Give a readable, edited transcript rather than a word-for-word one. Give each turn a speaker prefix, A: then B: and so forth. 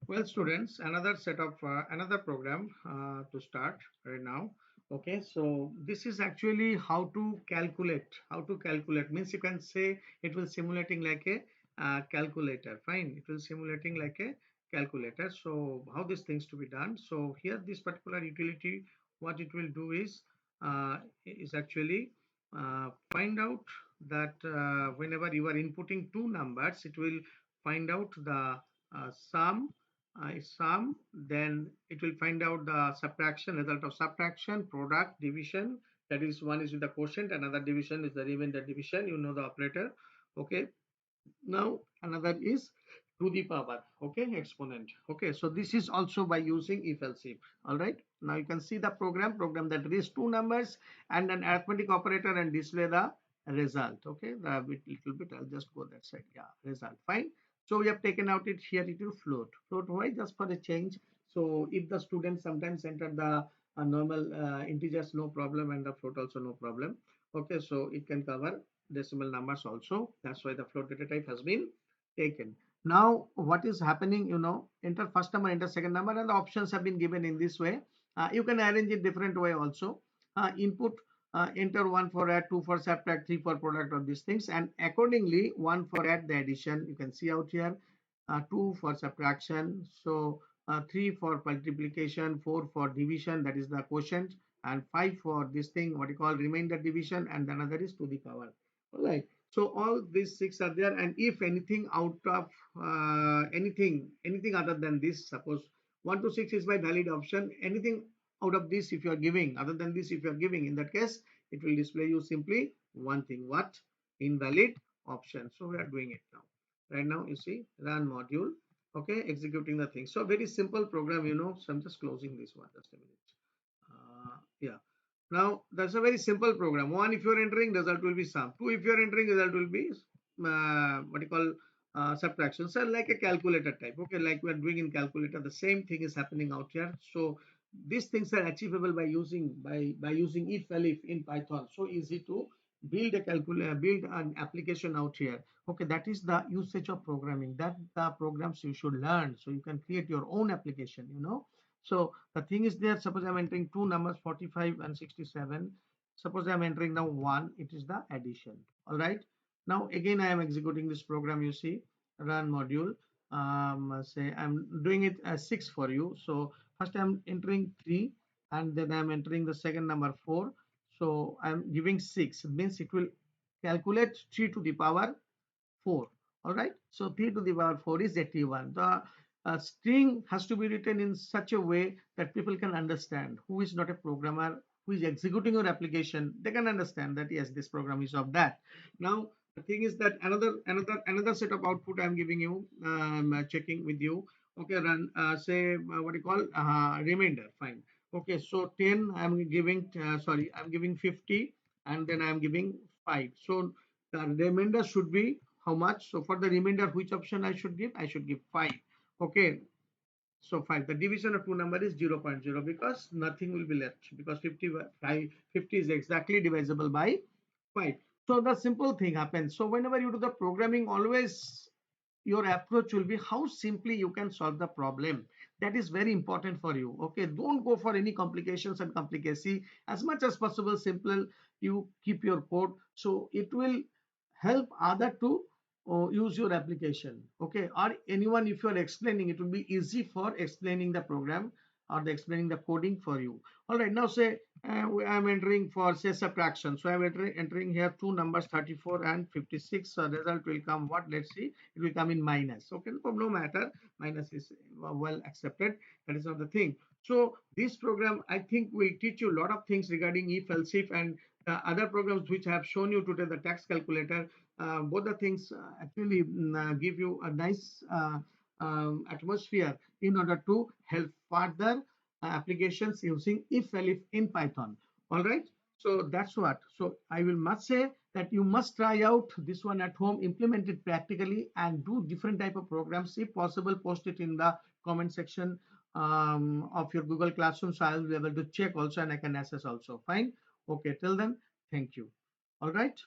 A: Well, students, another set of another program to start right now. Okay, so this is actually how to calculate. How to calculate means you can say it will simulating like a calculator. Fine, it will simulating like a calculator. So how these things to be done? So here, this particular utility, what it will do is actually find out that whenever you are inputting two numbers, it will find out the sum, then it will find out the subtraction, result of subtraction, product, division. That is, one is with the quotient, another division is the remainder division. You know the operator. Okay. Now another is to the power. Okay, exponent. Okay, so this is also by using if else if. All right. Now you can see the program that reads two numbers and an arithmetic operator and display the result. Okay, the little bit. I'll just go that side. Yeah, result. Fine. So we have taken out it here. It will float. Float why? Just for a change. So if the student sometimes enter the normal integers, no problem, and the float also no problem. Okay, so it can cover decimal numbers also. That's why the float data type has been taken. Now what is happening, enter first number, enter second number, and the options have been given in this way. You can arrange it different way also. Input, enter one for add, two for subtract, three for product of these things, and accordingly one for add the addition. You can see out here, two for subtraction, so three for multiplication, four for division, that is the quotient, and five for this thing what you call remainder division, and another is to the power. All right. So all these six are there, and if anything out of anything other than this, suppose 1 to 6 is my valid option, anything out of this if you are giving, other than this if you are giving, in that case it will display you simply one thing, what? Invalid option. So we are doing it now. Right now you see run module. Okay, executing the thing. So very simple program, so I'm just closing this one, just a minute. Yeah. Now that's a very simple program. One, if you're entering, result will be sum. Two, if you're entering, result will be what you call subtraction. So like a calculator type. Okay, like we are doing in calculator, the same thing is happening out here. So these things are achievable by using if elif in Python. So easy to build a calculator, build an application out here. Okay, that is the usage of programming. That the programs you should learn, so you can create your own application. So the thing is there, suppose I'm entering two numbers 45 and 67. Suppose I'm entering now one, it is the addition. All right. Now again I am executing this program, you see, run module. Say I'm doing it as 6 for you. So first I'm entering 3 and then I'm entering the second number 4. So I'm giving 6, means it will calculate 3 to the power 4. All right. So 3 to the power 4 is 81. The string has to be written in such a way that people can understand. Who is not a programmer, who is executing your application, they can understand that yes, this program is of that. Now the thing is that another set of output I'm giving you, checking with you. Okay, run, say what you call remainder. Fine. Okay, so 10 I'm giving, sorry, I'm giving 50, and then I'm giving 5. So the remainder should be how much? So for the remainder, which option I should give? I should give 5. Okay. So 5. The division of two number is 0 0.0, because nothing will be left, because 50 is exactly divisible by 5. So the simple thing happens. So whenever you do the programming, always your approach will be how simply you can solve the problem. That is very important for you. Okay, don't go for any complications and complicacy. As much as possible simple you keep your code, so it will help other to use your application. Okay, or anyone, if you are explaining, it will be easy for explaining the program or the explaining the coding for you. All right, now say I'm entering for say subtraction. So I'm entering here two numbers 34 and 56. So result will come what? Let's see, it will come in minus. Okay, no matter, minus is well accepted. That is not the thing. So this program I think will teach you a lot of things regarding if else if, and other programs which I have shown you today, the tax calculator. Both the things actually give you a nice atmosphere in order to help further applications using if elif in Python. All right. So that's what. So I will must say that you must try out this one at home, implement it practically, and do different type of programs. If possible, post it in the comment section of your Google Classroom, so I'll be able to check also and I can access also. Fine. Okay. Till then, thank you. All right.